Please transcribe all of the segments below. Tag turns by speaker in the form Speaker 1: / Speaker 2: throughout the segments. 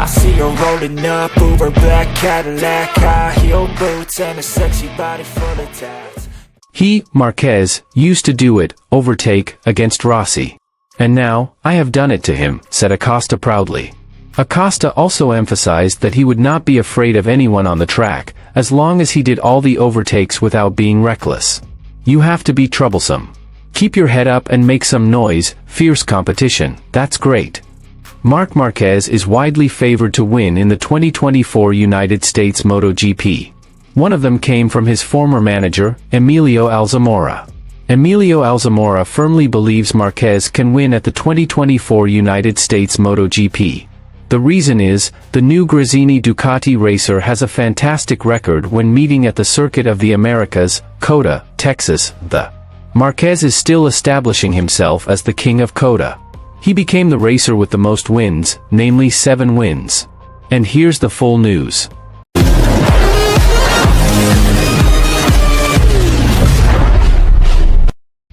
Speaker 1: I see her rolling up, Uber black Cadillac, high heel boots and a sexy body full of tats.
Speaker 2: He, Marquez, used to do it, overtake, against Rossi. And now, I have done it to him, said Acosta proudly. Acosta also emphasized that he would not be afraid of anyone on the track, as long as he did all the overtakes without being reckless. You have to be troublesome. Keep your head up and make some noise, fierce competition, that's great. Marc Marquez is widely favored to win in the 2024 United States MotoGP. One of them came from his former manager, Emilio Alzamora. Emilio Alzamora firmly believes Marquez can win at the 2024 United States MotoGP. The reason is, the new Gresini Ducati racer has a fantastic record when meeting at the Circuit of the Americas, COTA, Texas. Marquez is still establishing himself as the king of COTA. He became the racer with the most wins, namely 7 wins. And here's the full news.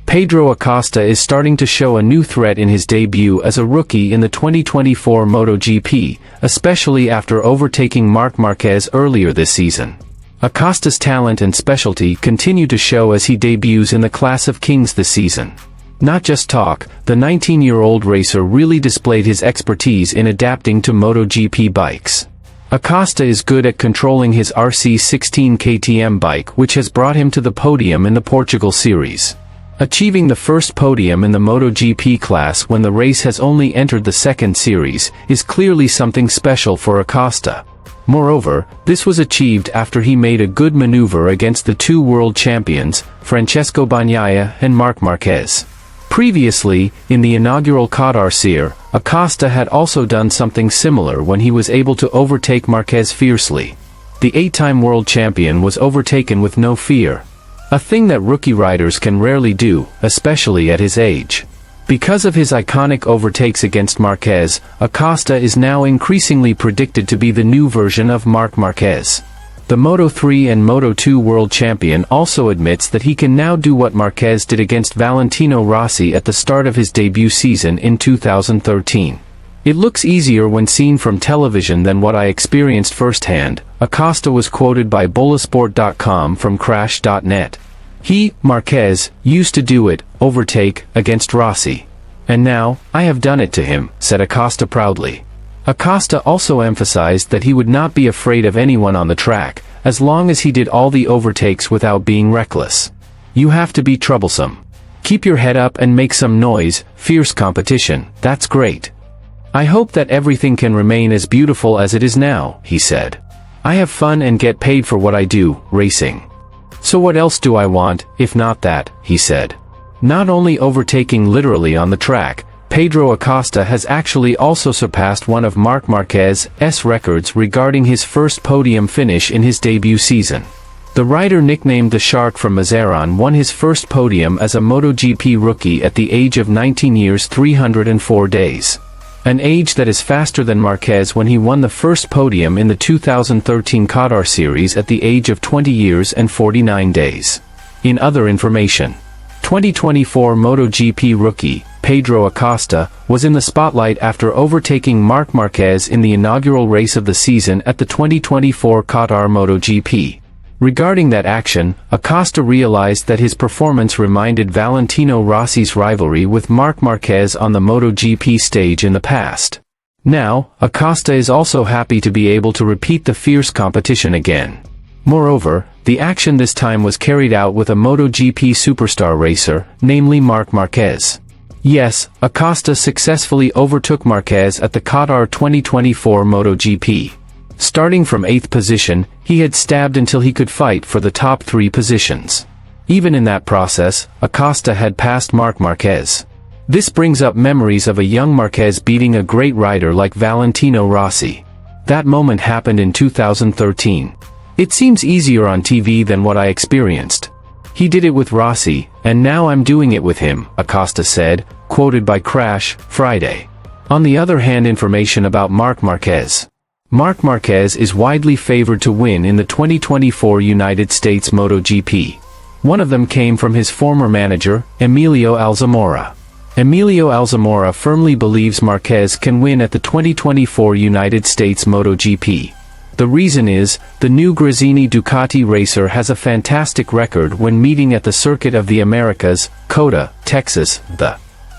Speaker 2: Pedro Acosta is starting to show a new threat in his debut as a rookie in the 2024 MotoGP, especially after overtaking Marc Marquez earlier this season. Acosta's talent and specialty continue to show as he debuts in the Class of Kings this season. Not just talk, the 19-year-old racer really displayed his expertise in adapting to MotoGP bikes. Acosta is good at controlling his RC16 KTM bike, which has brought him to the podium in the Portugal Series. Achieving the first podium in the MotoGP class when the race has only entered the second series is clearly something special for Acosta. Moreover, this was achieved after he made a good maneuver against the 2 world champions, Francesco Bagnaia and Marc Marquez. Previously, in the inaugural Qatar Series, Acosta had also done something similar when he was able to overtake Marquez fiercely. The 8-time world champion was overtaken with no fear. A thing that rookie riders can rarely do, especially at his age. Because of his iconic overtakes against Marquez, Acosta is now increasingly predicted to be the new version of Marc Marquez. The Moto3 and Moto2 world champion also admits that he can now do what Marquez did against Valentino Rossi at the start of his debut season in 2013. It looks easier when seen from television than what I experienced firsthand, Acosta was quoted by Bolasport.com from Crash.net. He, Marquez, used to do it, overtake, against Rossi. And now, I have done it to him, said Acosta proudly. Acosta also emphasized that he would not be afraid of anyone on the track, as long as he did all the overtakes without being reckless. You have to be troublesome. Keep your head up and make some noise, fierce competition, that's great. I hope that everything can remain as beautiful as it is now, he said. I have fun and get paid for what I do, racing. So what else do I want, if not that, he said. Not only overtaking literally on the track, Pedro Acosta has actually also surpassed one of Marc Marquez's records regarding his first podium finish in his debut season. The rider nicknamed the Shark from Mazarin won his first podium as a MotoGP rookie at the age of 19 years 304 days. An age that is faster than Marquez when he won the first podium in the 2013 Qatar Series at the age of 20 years and 49 days. In other information, 2024 MotoGP rookie, Pedro Acosta, was in the spotlight after overtaking Marc Marquez in the inaugural race of the season at the 2024 Qatar MotoGP. Regarding that action, Acosta realized that his performance reminded Valentino Rossi's rivalry with Marc Marquez on the MotoGP stage in the past. Now, Acosta is also happy to be able to repeat the fierce competition again. Moreover, the action this time was carried out with a MotoGP superstar racer, namely Marc Marquez. Yes, Acosta successfully overtook Marquez at the Qatar 2024 MotoGP. Starting from 8th position, he had stabbed until he could fight for the top 3 positions. Even in that process, Acosta had passed Marc Marquez. This brings up memories of a young Marquez beating a great rider like Valentino Rossi. That moment happened in 2013. It seems easier on TV than what I experienced. He did it with Rossi, and now I'm doing it with him, Acosta said, quoted by Crash, Friday. On the other hand, information about Marc Marquez. Marc Marquez is widely favored to win in the 2024 United States MotoGP. One of them came from his former manager, Emilio Alzamora. Emilio Alzamora firmly believes Marquez can win at the 2024 United States MotoGP. The reason is, the new Gresini Ducati racer has a fantastic record when meeting at the Circuit of the Americas, COTA, Texas.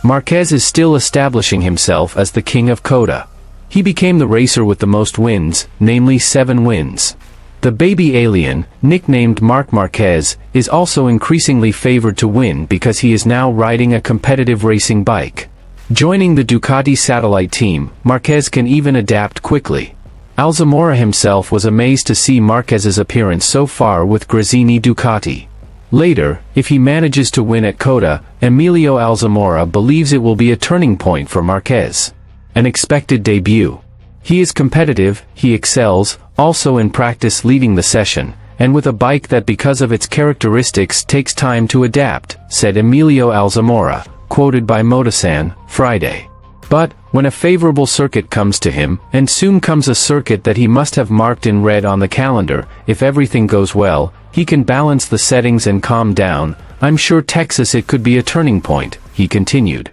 Speaker 2: Marquez is still establishing himself as the king of COTA. He became the racer with the most wins, namely 7 wins. The baby alien, nicknamed Marc Marquez, is also increasingly favored to win because he is now riding a competitive racing bike. Joining the Ducati satellite team, Marquez can even adapt quickly. Alzamora himself was amazed to see Marquez's appearance so far with Gresini Ducati. Later, if he manages to win at COTA, Emilio Alzamora believes it will be a turning point for Marquez. An expected debut. He is competitive, he excels, also in practice leading the session, and with a bike that because of its characteristics takes time to adapt, said Emilio Alzamora, quoted by Motosan, Friday. But, when a favorable circuit comes to him, and soon comes a circuit that he must have marked in red on the calendar, if everything goes well, he can balance the settings and calm down. I'm sure Texas it could be a turning point, he continued.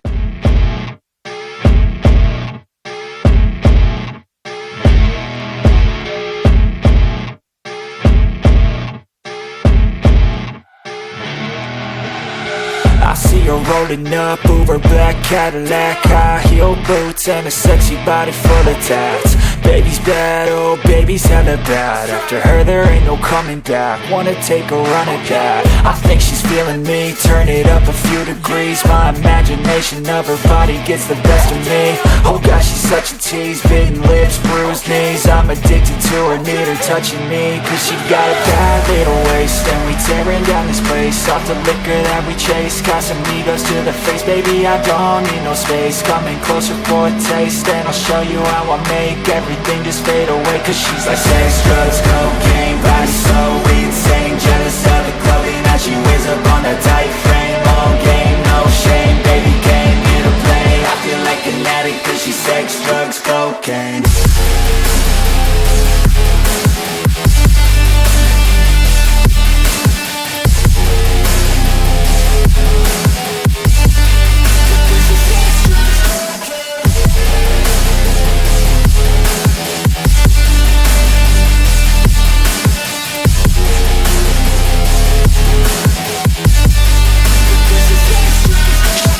Speaker 1: I see her rolling up, Uber black Cadillac, high heel boots and a sexy body full of tats. Baby's bad, oh baby's hella bad. After her there ain't no coming back. Wanna take a run at that. I think she's feeling me, turn it up a few degrees. My imagination of her body gets the best of me. Oh gosh, she's such a tease, bitten lips, bruised knees. I'm addicted to her, need her touching me, cause she got a bad little waist. And we tearing down this place, off the liquor that we chase. Casamigos to the face, baby I don't need no space. Coming closer for a taste, and I'll show you how I make everything just fade away. Cause she's like sex, drugs, cocaine, body so insane. Jealous of the clothing that she wears up on that tight frame. All game, no shame, baby came here to play. I feel like an addict cause she's sex, drugs, cocaine.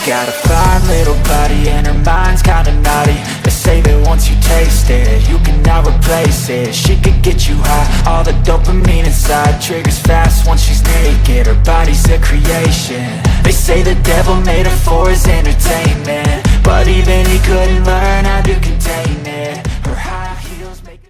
Speaker 1: Got a fine little body and her mind's kinda naughty. They say that once you taste it, you cannot replace it. She could get you high, all the dopamine inside triggers fast once she's naked. Her body's a creation. They say the devil made her for his entertainment, but even he couldn't learn how to contain it.